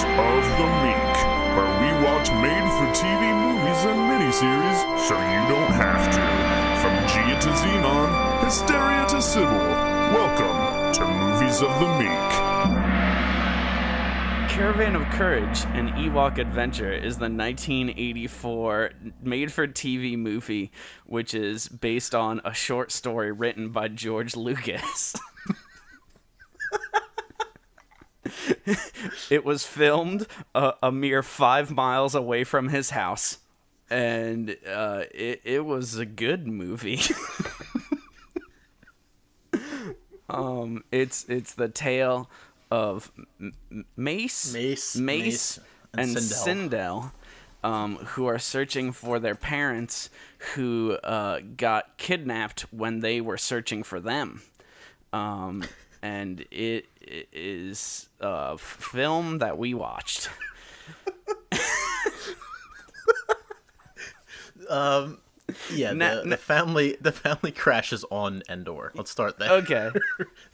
of the Meek, where we watch made-for-TV movies and miniseries so you don't have to. From Gia to Xenon, Hysteria to Sybil, welcome to Movies of the Meek. Caravan of Courage, an Ewok Adventure, is the 1984 made-for-TV movie, which is based on a short story written by George Lucas. It was filmed a mere 5 miles away from his house, and it was a good movie. It's the tale of Mace, and Sindel, who are searching for their parents who got kidnapped when they were searching for them. And it is a film that we watched. The family crashes on Endor. Let's start there. Okay.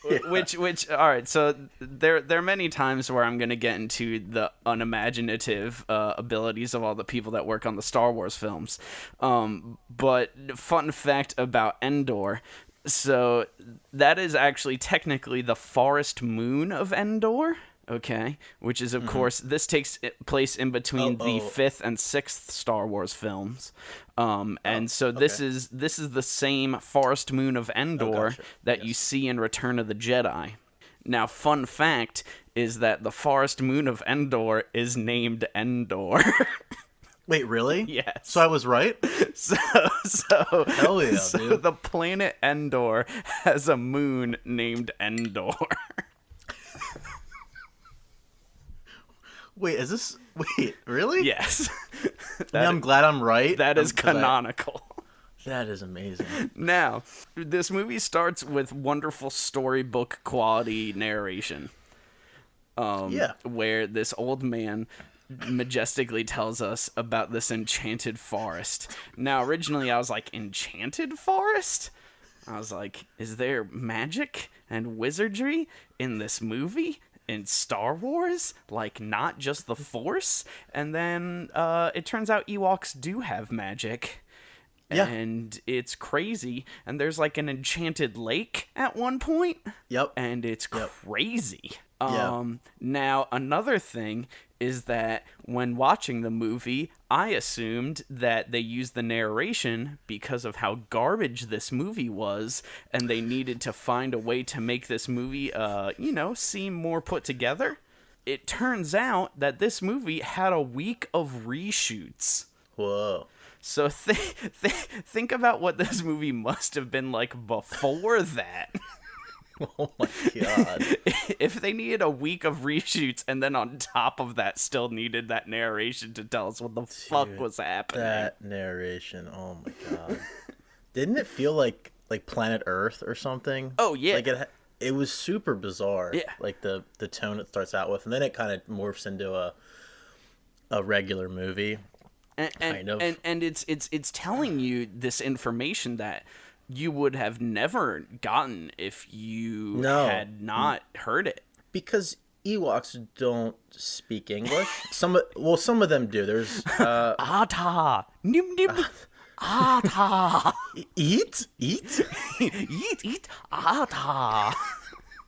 Yeah. Which all right, so there are many times where I'm going to get into the unimaginative abilities of all the people that work on the Star Wars films. But fun fact about Endor, so that is actually technically the forest moon of Endor. Okay, which is, of course, this takes place in between the 5th and 6th Star Wars films. This is the same forest moon of Endor that you see in Return of the Jedi. Now, fun fact is that the forest moon of Endor is named Endor. Wait, really? Yes. So I was right? Hell yeah, dude. The planet Endor has a moon named Endor. Wait, really? Yes. I'm glad I'm right. That is canonical. That is amazing. Now, this movie starts with wonderful storybook quality narration. Where this old man majestically tells us about this enchanted forest. Now, originally I was like, enchanted forest? I was like, is there magic and wizardry in this movie? In Star Wars, like not just the Force? And then it turns out Ewoks do have magic. Yeah. And it's crazy. And there's like an enchanted lake at one point. Yep. And it's crazy. Yeah. Now, another thing is that when watching the movie, I assumed that they used the narration because of how garbage this movie was, and they needed to find a way to make this movie, seem more put together. It turns out that this movie had a week of reshoots. Whoa. So think about what this movie must have been like before that. Oh my god. If they needed a week of reshoots and then on top of that still needed that narration to tell us what the fuck was happening. That narration, oh my god. Didn't it feel like Planet Earth or something? Oh yeah. Like it was super bizarre. Yeah. Like the tone it starts out with, and then it kind of morphs into a regular movie. And it's telling you this information that you would have never gotten if you had not heard it. Because Ewoks don't speak English. Some of them do. There's Ata. Nim nim. Ata. Eat. Eat. Ata.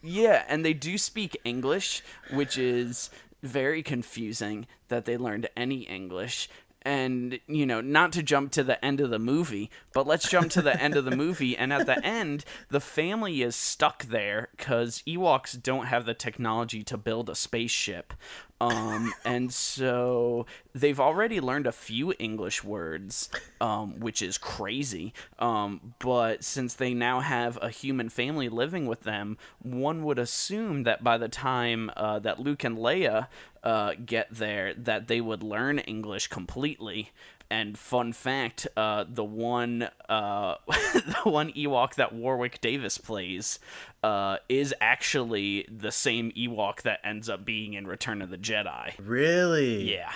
Yeah, and they do speak English, which is very confusing that they learned any English. And, not to jump to the end of the movie, but let's jump to the end of the movie. And at the end, the family is stuck there because Ewoks don't have the technology to build a spaceship. And so they've already learned a few English words, which is crazy. But since they now have a human family living with them, one would assume that by the time that Luke and Leia get there, that they would learn English completely. And fun fact, the one Ewok that Warwick Davis plays is actually the same Ewok that ends up being in Return of the Jedi. Really? Yeah.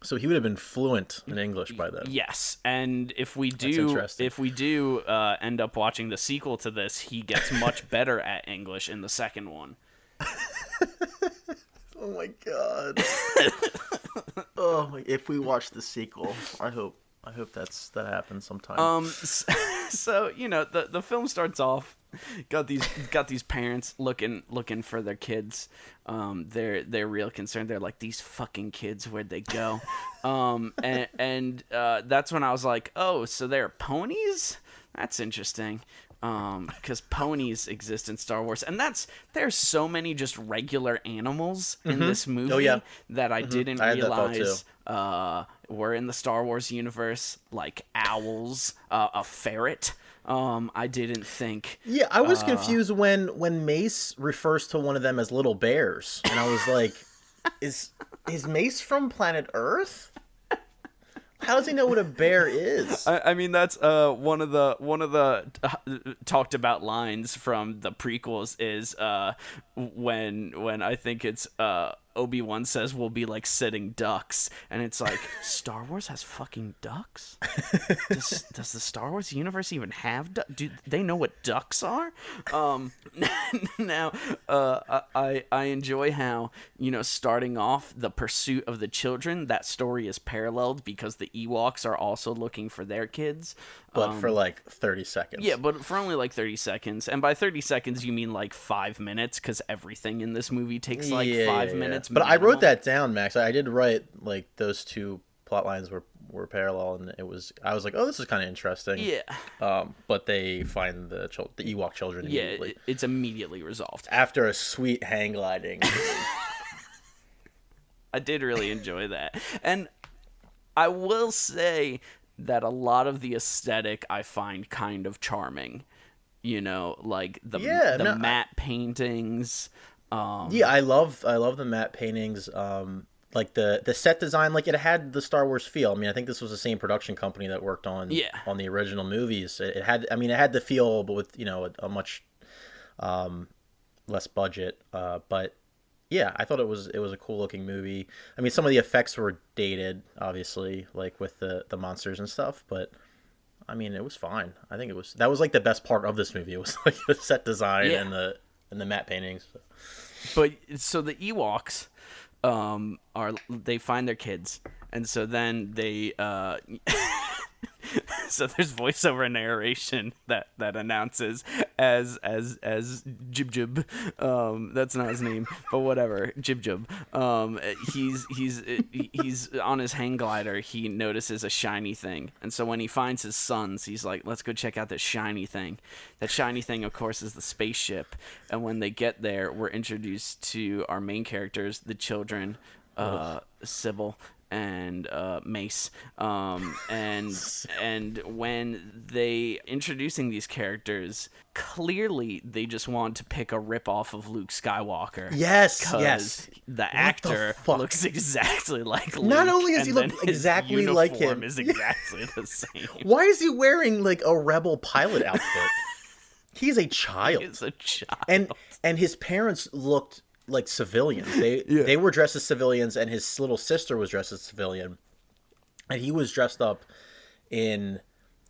So he would have been fluent in English by then. Yes, and if we do end up watching the sequel to this, he gets much better at English in the second one. Oh my god. If we watch the sequel, I hope that happens sometime. So the film starts off, got these parents looking for their kids. They're real concerned. They're like, these fucking kids, where'd they go? And that's when I was like, oh, so they're ponies? That's interesting. Because ponies exist in Star Wars, and there's so many just regular animals in this movie that I didn't realize were in the Star Wars universe, like owls, a ferret. I didn't think. Yeah, I was confused when Mace refers to one of them as little bears, and I was like, is Mace from planet Earth? How does he know what a bear is? I mean, that's one of the talked about lines from the prequels is when I think it's Obi-Wan says we'll be like sitting ducks, and it's like, Star Wars has fucking ducks? Does the Star Wars universe even have ducks? Do they know what ducks are? Now, I enjoy how, starting off the pursuit of the children, that story is paralleled because the Ewoks are also looking for their kids. But for like 30 seconds. Yeah, but for only like 30 seconds. And by 30 seconds, you mean like 5 minutes, because everything in this movie takes like 5 minutes. But I wrote that down, Max. I did write like those two plot lines were parallel, and I was like, oh, this is kind of interesting. Yeah. But they find the Ewok children immediately. Yeah, it's immediately resolved. After a sweet hang gliding. I did really enjoy that. And I will say that a lot of the aesthetic I find kind of charming. Like the matte paintings. I love the matte paintings. Like the set design, like it had the Star Wars feel. I mean, I think this was the same production company that worked on the original movies. It had the feel, but with a much less budget. But yeah, I thought it was a cool looking movie. I mean, some of the effects were dated, obviously, like with the monsters and stuff. But I mean, it was fine. I think that was like the best part of this movie. It was like the set design and the matte paintings. But so the Ewoks. They find their kids, and so then they so there's voiceover narration that announces as Jib Jib, that's not his name, but whatever, Jib Jib, he's on his hang glider. He notices a shiny thing, and so when he finds his sons, he's like, let's go check out this shiny thing. That shiny thing, of course, is the spaceship, and when they get there, we're introduced to our main characters, the children, Sybil and Mace, and when they introducing these characters, clearly they just want to pick a rip off of Luke Skywalker. Yes. The actor looks exactly like Luke. Not only does he look exactly like him, is exactly the same. Why is he wearing like a rebel pilot outfit? He's a child. He's a child. And his parents looked like civilians. They were dressed as civilians, and his little sister was dressed as a civilian, and he was dressed up in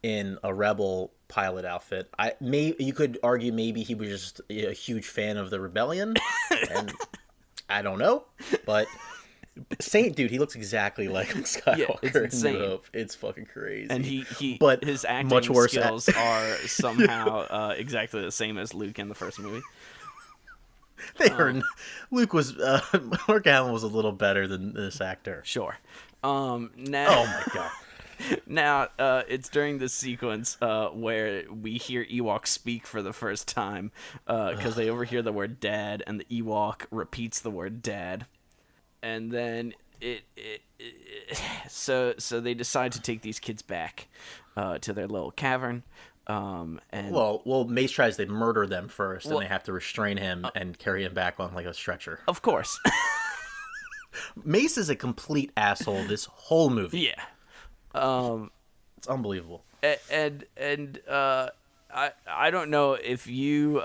a rebel pilot outfit. You could argue maybe he was just a huge fan of the rebellion, and I don't know, but dude, he looks exactly like Skywalker. Yeah, it's insane. In New Hope. It's fucking crazy. And but his acting much worse skills are somehow exactly the same as Luke in the first movie. Mark Hamill was a little better than this actor. Sure. Oh my god. Now, it's during this sequence where we hear Ewok speak for the first time, because they overhear the word dad, and the Ewok repeats the word dad. And then so they decide to take these kids back to their little cavern. Mace tries to murder them first, and they have to restrain him and carry him back on like a stretcher. Of course. Mace is a complete asshole this whole movie. Yeah. It's unbelievable. And I don't know if you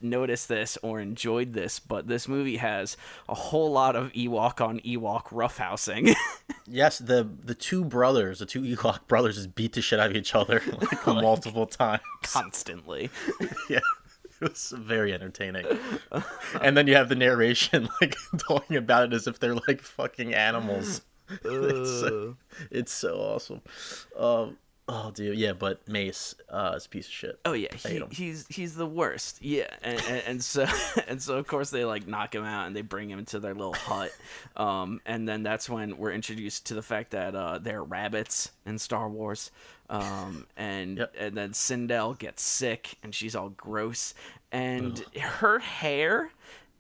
noticed this or enjoyed this, but this movie has a whole lot of Ewok on Ewok roughhousing. Yes, the two Ewok brothers, just beat the shit out of each other like multiple times. Constantly. Yeah. It was very entertaining. And then you have the narration like talking about it as if they're like fucking animals. It's so awesome. Oh, dude, yeah, but Mace is a piece of shit. Oh yeah, he's the worst. Yeah, and so of course they like knock him out and they bring him to their little hut. And then that's when we're introduced to the fact that they're rabbits in Star Wars. And then Sindel gets sick and she's all gross, and her hair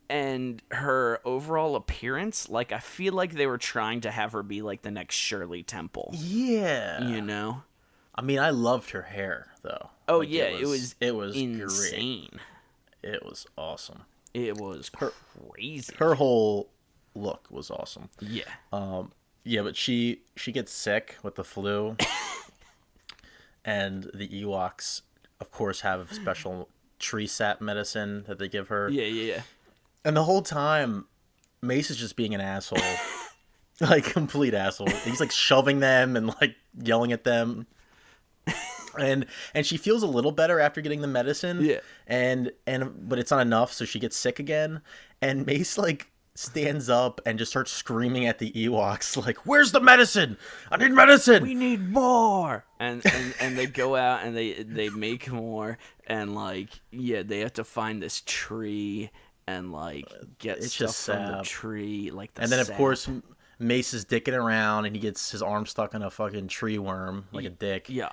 and her overall appearance, like I feel like they were trying to have her be like the next Shirley Temple. Yeah, you know. I mean, I loved her hair though. Oh like, yeah, it was insane. Great. It was awesome. It was crazy. Her whole look was awesome. Yeah. Yeah, but she gets sick with the flu, and the Ewoks, of course, have special tree sap medicine that they give her. Yeah. And the whole time, Mace is just being an asshole, like complete asshole. He's like shoving them and like yelling at them. And she feels a little better after getting the medicine. Yeah. But it's not enough, so she gets sick again. And Mace like stands up and just starts screaming at the Ewoks like, "Where's the medicine? I need medicine. We need more." And they go out and they make more, and like they have to find this tree and like get it's stuff just from the sap. tree, like the And then sap. of course Mace is dicking around and he gets his arm stuck in a fucking tree worm like a dick. Yeah.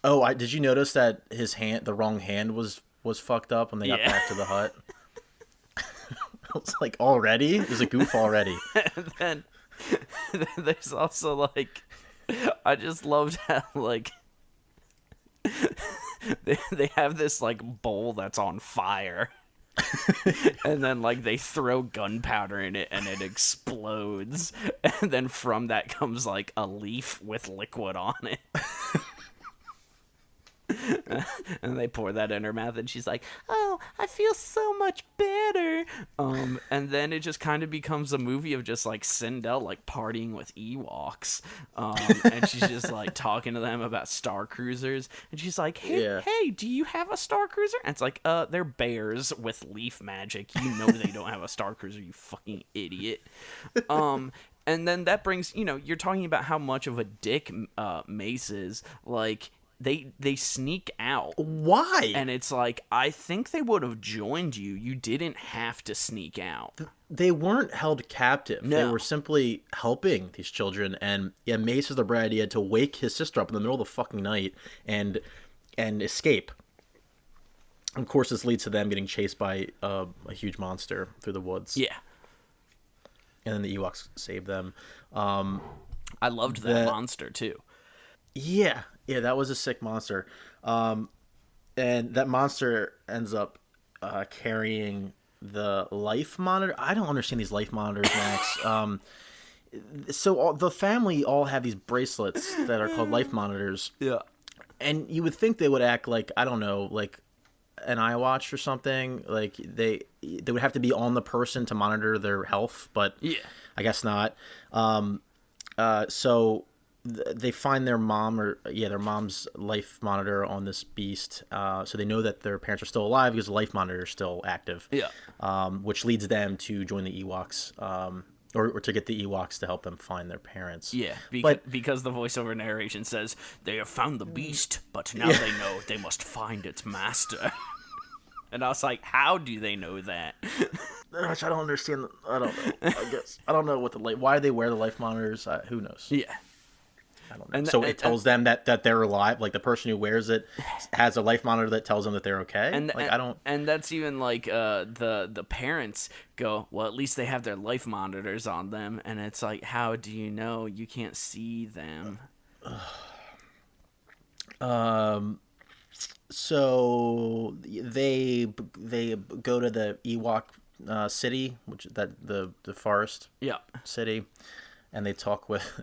Oh, did you notice that his hand, the wrong hand was fucked up when they got back to the hut? I was like, already? There's a goof already. And then there's also like, I just loved how like they have this like bowl that's on fire. And then like they throw gunpowder in it and it explodes, and then from that comes like a leaf with liquid on it. And they pour that in her mouth and she's like, "Oh, I feel so much better." And then it just kind of becomes a movie of just like Sindel like partying with Ewoks. And she's just like talking to them about Star Cruisers, and she's like, hey, do you have a Star Cruiser? And it's like, they're bears with leaf magic. You know they don't have a Star Cruiser, you fucking idiot. And then that brings, you're talking about how much of a dick Mace is. Like, they sneak out. Why? And it's like, I think they would have joined you. You didn't have to sneak out. They weren't held captive. No. They were simply helping these children. And yeah, Mace has the bright idea to wake his sister up in the middle of the fucking night and escape. Of course, this leads to them getting chased by a huge monster through the woods. Yeah. And then the Ewoks save them. I loved that monster too. Yeah, that was a sick monster. And that monster ends up carrying the life monitor. I don't understand these life monitors, Max. So the family all have these bracelets that are called life monitors. Yeah. And you would think they would act like, I don't know, like an iWatch or something. Like they would have to be on the person to monitor their health, but I guess not. So they find their mom's life monitor on this beast. So they know that their parents are still alive because the life monitor is still active. Yeah. Which leads them to join the Ewoks, or to get the Ewoks to help them find their parents. Yeah, because the voiceover narration says, "They have found the beast, but now they know they must find its master." And I was like, how do they know that? Gosh, I don't understand. I don't know. I guess I don't know why they wear the life monitors. Who knows? Yeah. I don't know. So it tells them that they're alive. Like the person who wears it has a life monitor that tells them that they're okay. And that's even like the parents go, well, at least they have their life monitors on them, and it's like, how do you know? You can't see them. So they go to the Ewok city, which the forest city. And they talk with.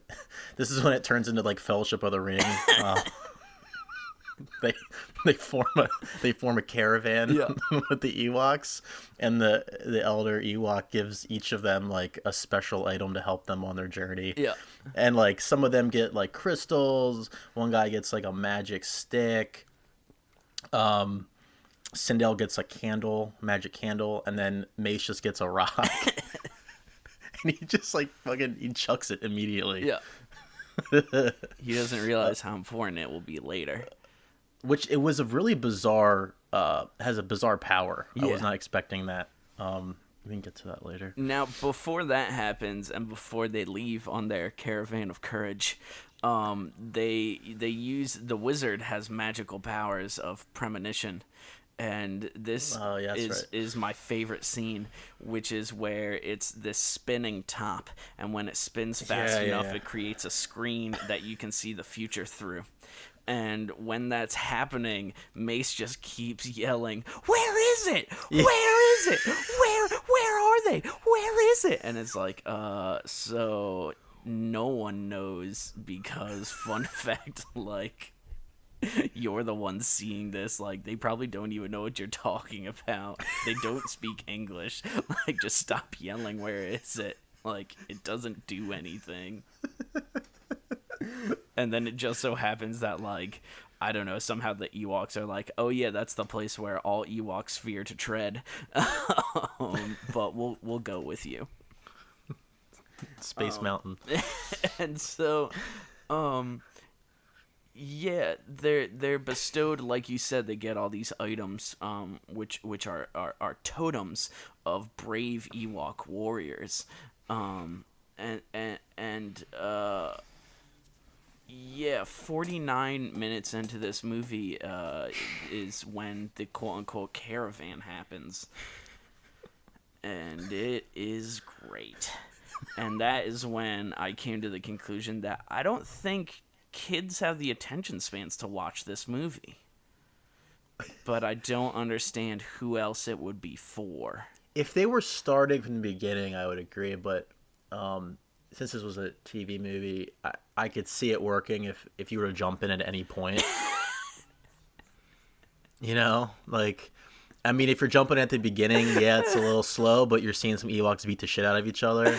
This is when it turns into like Fellowship of the Ring. They form a caravan with the Ewoks, and the elder Ewok gives each of them like a special item to help them on their journey. Yeah. And like some of them get like crystals. One guy gets like a magic stick. Sindel gets a candle, magic candle, and then Mace just gets a rock. And he just like fucking he chucks it immediately. Yeah. He doesn't realize how important it will be later. Which it was a really bizarre has a bizarre power. Yeah. I was not expecting that. We can get to that later. Now, before that happens, and before they leave on their Caravan of Courage, they use the wizard has magical powers of premonition, and this is my favorite scene, which is where it's this spinning top, and when it spins fast enough, it creates a screen that you can see the future through. And when that's happening, Mace just keeps yelling, "Where is it? Where is it? Where are they? Where is it?" And it's like, so no one knows because, fun fact, like, you're the one seeing this. Like, they probably don't even know what you're talking about. They don't speak English. Like, just stop yelling, "Where is it?" Like, it doesn't do anything. And then it just so happens that, like, I don't know, somehow the Ewoks are like, "Oh yeah, that's the place where all Ewoks fear to tread." But we'll go with you. Space Mountain. And so, yeah, they're bestowed, like you said, they get all these items, which are totems of brave Ewok warriors, yeah, 49 minutes into this movie is when the quote-unquote caravan happens. And it is great. And that is when I came to the conclusion that I don't think kids have the attention spans to watch this movie. But I don't understand who else it would be for. If they were starting from the beginning, I would agree, but since this was a TV movie, I could see it working if you were to jump in at any point. You know? Like, I mean, if you're jumping at the beginning, yeah, it's a little slow, but you're seeing some Ewoks beat the shit out of each other.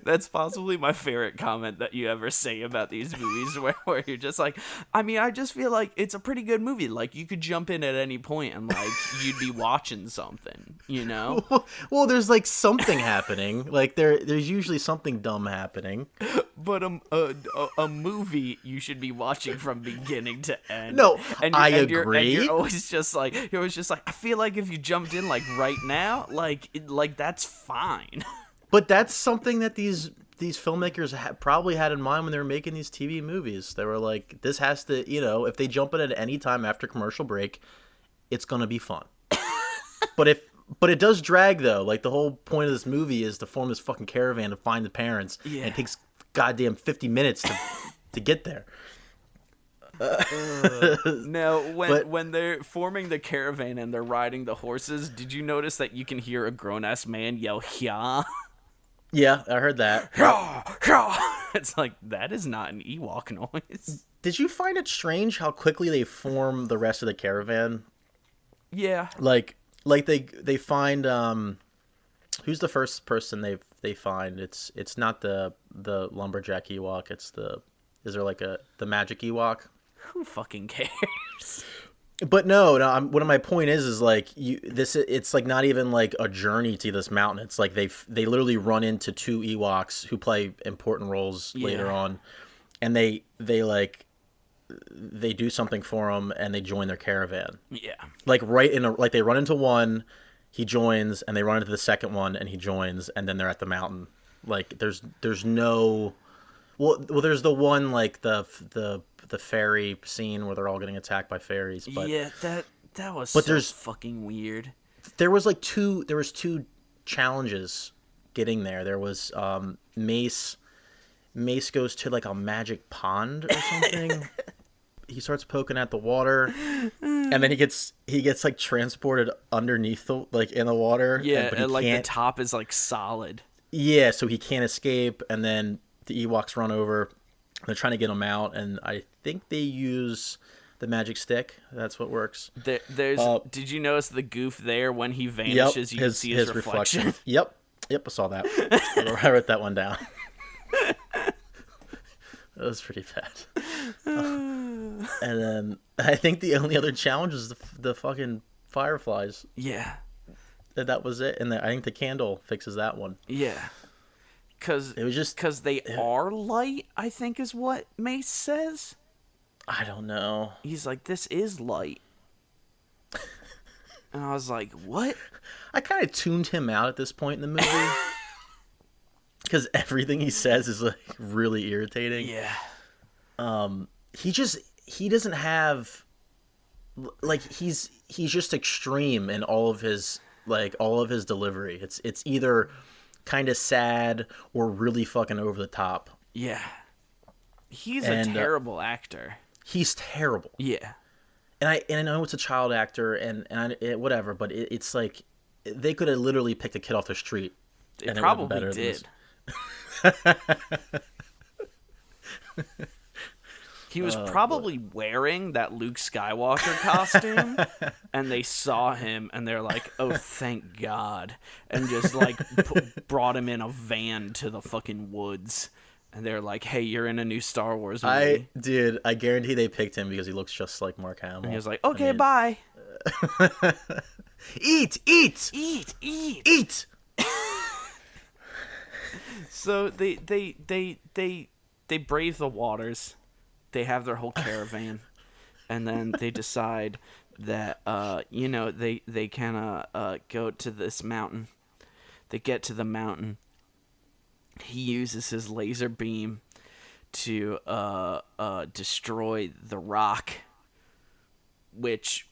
That's possibly my favorite comment that you ever say about these movies, where you're just like, I mean, I just feel like it's a pretty good movie. Like, you could jump in at any point and, like, you'd be watching something, you know? Well, there's, like, something happening. Like, there's usually something dumb happening. But a movie you should be watching from beginning to end. No, I And agree. you're always just like, I feel like if you jumped in, like, right now, like that's fine. But that's something that these filmmakers probably had in mind when they were making these TV movies. They were like, this has to, you know, if they jump in at any time after commercial break, it's going to be fun. But it does drag, though. Like, the whole point of this movie is to form this fucking caravan to find the parents. Yeah. And it takes goddamn 50 minutes to get there. Now, when they're forming the caravan and they're riding the horses, did you notice that you can hear a grown-ass man yell, "Hya"? Yeah, I heard that. It's like, that is not an Ewok noise. Did you find it strange how quickly they form the rest of the caravan? Yeah. Like they find who's the first person they find? It's not the lumberjack Ewok. Is there like the magic Ewok? Who fucking cares? But no. One of my point is like it's like not even like a journey to this mountain. It's like they literally run into two Ewoks who play important roles later on, and they do something for them and they join their caravan. Yeah. Like they run into one, he joins, and they run into the second one and he joins, and then they're at the mountain. Like there's no. Well, there's the one like the fairy scene where they're all getting attacked by fairies. But yeah, that was so fucking weird. There was two challenges getting there. There was Mace goes to like a magic pond or something. He starts poking at the water, and then he gets like transported underneath in the water. Yeah, and like the top is like solid. Yeah, so he can't escape, and then the Ewoks run over. They're trying to get him out, and I think they use the magic stick. That's what works. Did you notice the goof there when he vanishes? You can see his reflection. Yep, I saw that. I wrote that one down. That was pretty bad. And then I think the only other challenge is the fucking fireflies. Yeah. That was it. And I think the candle fixes that one. Yeah. Because they are light, I think is what Mace says. I don't know. He's like, this is light. And I was like, what? I kind of tuned him out at this point in the movie. Because everything he says is like really irritating. Yeah. He doesn't have, like, he's just extreme in all of his delivery. It's either kind of sad or really fucking over the top. Yeah. He's a terrible actor. He's terrible. Yeah. And I know it's a child actor and whatever, but it's like they could have literally picked a kid off the street. They probably did. He was probably wearing that Luke Skywalker costume, and they saw him, and they're like, "Oh, thank God!" and just like brought him in a van to the fucking woods, and they're like, "Hey, you're in a new Star Wars movie." I guarantee they picked him because he looks just like Mark Hamill. And he was like, "Okay, bye." Eat. So they brave the waters. They have their whole caravan, and then they decide that they can go to this mountain. They get to the mountain. He uses his laser beam to destroy the rock, which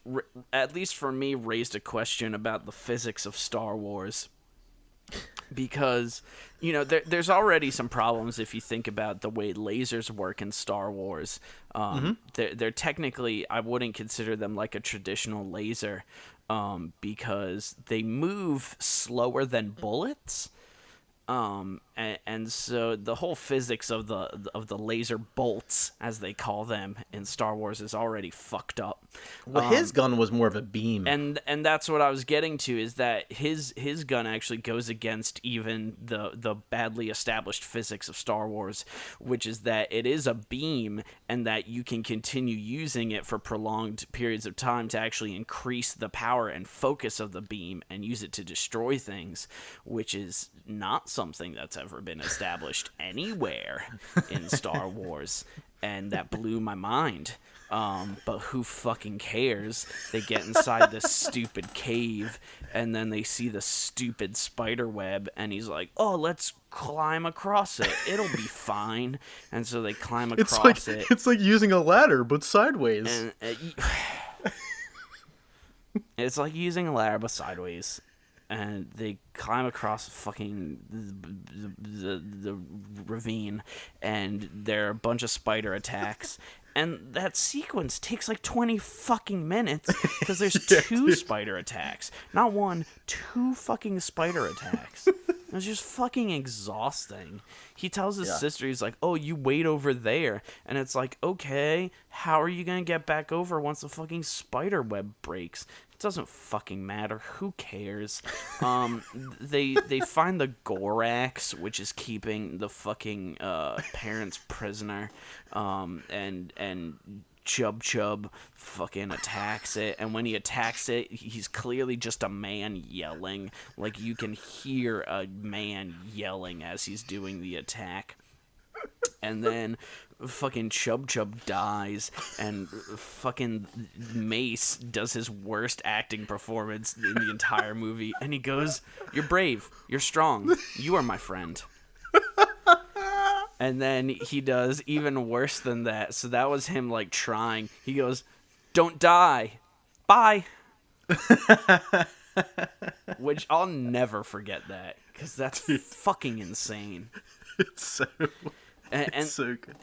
at least for me raised a question about the physics of Star Wars. Because, there's already some problems if you think about the way lasers work in Star Wars. They're technically, I wouldn't consider them like a traditional laser because they move slower than bullets. And so the whole physics of the laser bolts, as they call them in Star Wars, is already fucked up. Well, his gun was more of a beam, and that's what I was getting to, is that his gun actually goes against even the badly established physics of Star Wars, which is that it is a beam, and that you can continue using it for prolonged periods of time to actually increase the power and focus of the beam and use it to destroy things, which is not something that's ever been established anywhere in Star Wars, and that blew my mind. But who fucking cares? They get inside this stupid cave, and then they see the stupid spider web, and he's like, "Oh, let's climb across it. It'll be fine." And so they climb across it. It's like using a ladder, but sideways. And it's like using a ladder, but sideways. And they climb across fucking the ravine, and there are a bunch of spider attacks. And that sequence takes like 20 fucking minutes because there's two spider attacks. Not one, two fucking spider attacks. It's just fucking exhausting. He tells his sister, he's like, "Oh, you wait over there." And it's like, okay, how are you going to get back over once the fucking spider web breaks? It doesn't fucking matter. Who cares? They find the Gorax, which is keeping the fucking parents prisoner, and Chub fucking attacks it, and when he attacks it, he's clearly just a man yelling. Like, you can hear a man yelling as he's doing the attack. And then fucking Chub dies, and fucking Mace does his worst acting performance in the entire movie, and he goes, "You're brave, you're strong, you are my friend." And then he does even worse than that. So that was him, like, trying. He goes, "Don't die. Bye." Which I'll never forget that, because that's fucking insane. It's so... It's so good.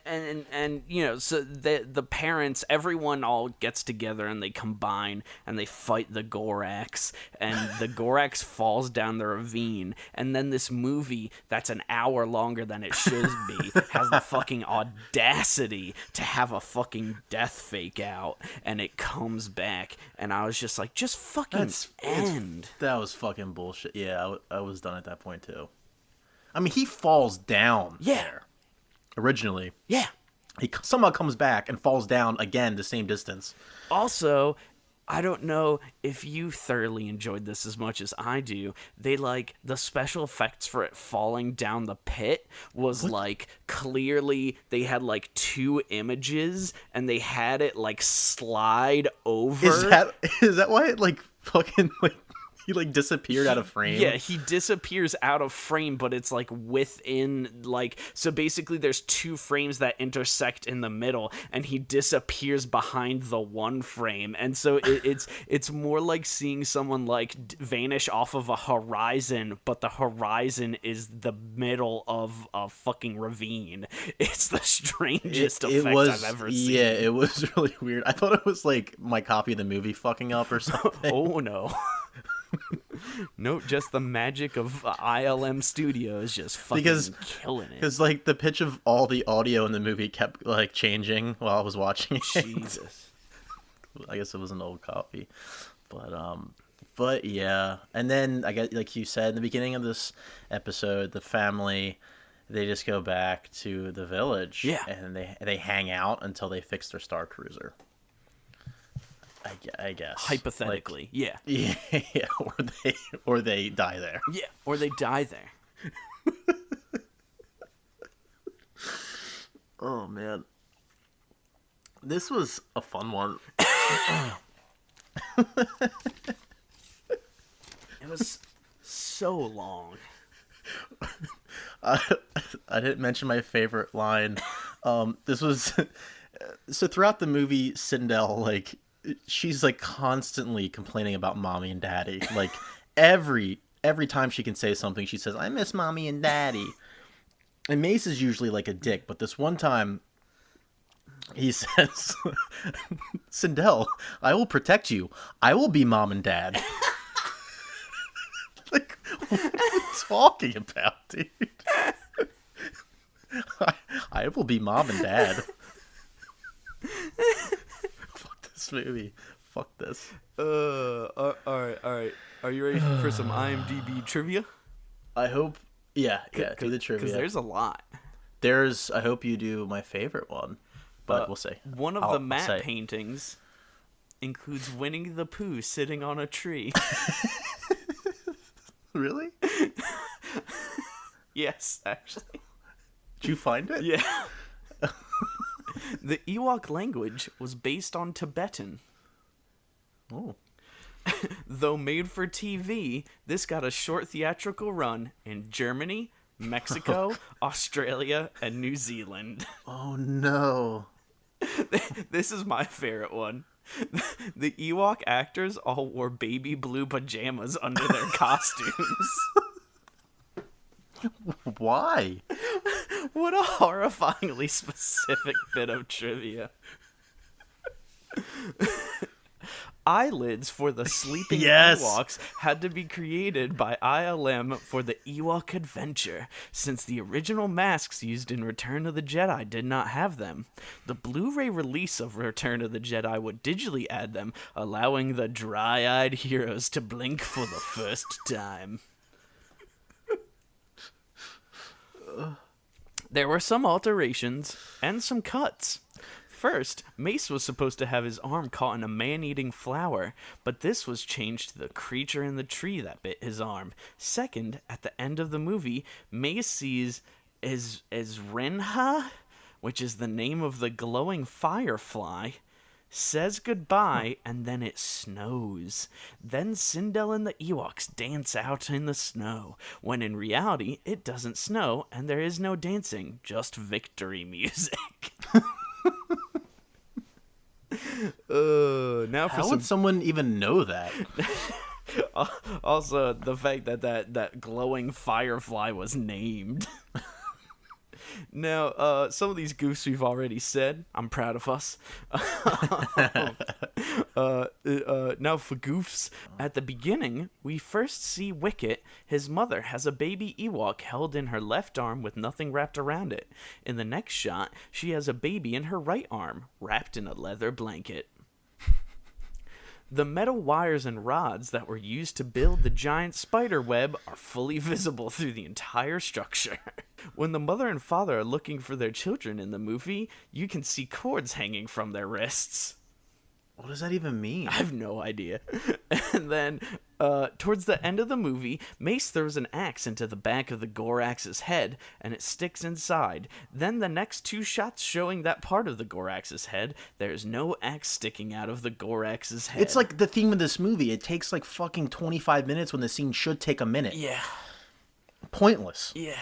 And so the parents, everyone all gets together and they combine and they fight the Gorax, and the Gorax falls down the ravine, and then this movie that's an hour longer than it should be has the fucking audacity to have a fucking death fake out, and it comes back, and I was just like, just fucking end. That was fucking bullshit. Yeah, I was done at that point too. I mean, he falls down there, originally. Yeah. he somehow comes back and falls down again the same distance. Also, I don't know if you thoroughly enjoyed this as much as I do. They the special effects for it falling down the pit was clearly they had two images and they had it slide over. Is that why it fucking he disappeared out of frame? Yeah, he disappears out of frame, but it's within so basically there's two frames that intersect in the middle, and he disappears behind the one frame, and so it's more like seeing someone vanish off of a horizon, but the horizon is the middle of a fucking ravine. It's the strangest effect I've ever seen. Yeah, it was really weird. I thought it was my copy of the movie fucking up or something. Oh no. No, just the magic of ILM Studios just fucking killing it. Because the pitch of all the audio in the movie kept changing while I was watching it. Jesus. I guess it was an old copy, but yeah. And then I guess like you said in the beginning of this episode, the family, they just go back to the village. Yeah. And they hang out until they fix their Star Cruiser. I guess hypothetically, yeah, or they die there. Yeah, or they die there. Oh man, this was a fun one. It was so long. I didn't mention my favorite line. This was so throughout the movie, Sindel she's constantly complaining about mommy and daddy. Every time she can say something, she says, "I miss mommy and daddy." And Mace is usually a dick, but this one time he says, "Sindel, I will protect you. I will be mom and dad." What are you talking about, dude? I will be mom and dad. Movie. Fuck this. All right. Are you ready for some IMDb trivia? I hope. Yeah, do the trivia. Because there's a lot. I hope you do my favorite one, but we'll see. One of the matte paintings includes Winnie the Pooh sitting on a tree. Really? Yes, actually. Did you find it? Yeah. The Ewok language was based on Tibetan. Oh. Though made for TV, this got a short theatrical run in Germany, Mexico, Australia, and New Zealand. Oh no. This is my favorite one. The Ewok actors all wore baby blue pajamas under their costumes. Why? What a horrifyingly specific bit of trivia. Eyelids for the sleeping Ewoks had to be created by ILM for the Ewok Adventure, since the original masks used in Return of the Jedi did not have them. The Blu-ray release of Return of the Jedi would digitally add them, allowing the dry-eyed heroes to blink for the first time. There were some alterations and some cuts. First, Mace was supposed to have his arm caught in a man-eating flower, but this was changed to the creature in the tree that bit his arm. Second, at the end of the movie, Mace sees Esrenha, which is the name of the glowing firefly, says goodbye, and then it snows. Then Sindel and the Ewoks dance out in the snow, when in reality, it doesn't snow, and there is no dancing, just victory music. How would someone even know that? Also, the fact that glowing firefly was named. Now, some of these goofs we've already said. I'm proud of us. Now for goofs. At the beginning, we first see Wicket. His mother has a baby Ewok held in her left arm with nothing wrapped around it. In the next shot, she has a baby in her right arm, wrapped in a leather blanket. The metal wires and rods that were used to build the giant spider web are fully visible through the entire structure. When the mother and father are looking for their children in the movie, you can see cords hanging from their wrists. What does that even mean? I have no idea. And then, towards the end of the movie, Mace throws an axe into the back of the Gorax's head, and it sticks inside. Then the next 2 shots showing that part of the Gorax's head, there's no axe sticking out of the Gorax's head. It's like the theme of this movie. It takes like fucking 25 minutes when the scene should take a minute. Yeah. Pointless. Yeah.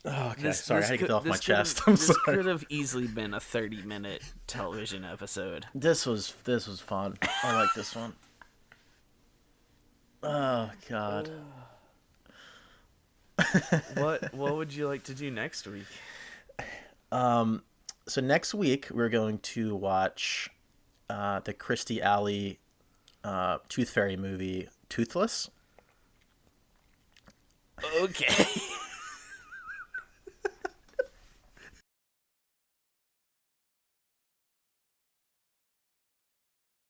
Oh, okay. Sorry, I had to get that off my chest. I'm this sorry. This could have easily been a 30-minute television episode. This was fun. I like this one. Oh, God. What would you like to do next week? So next week we're going to watch the Kirstie Alley Tooth Fairy movie, Toothless. Okay.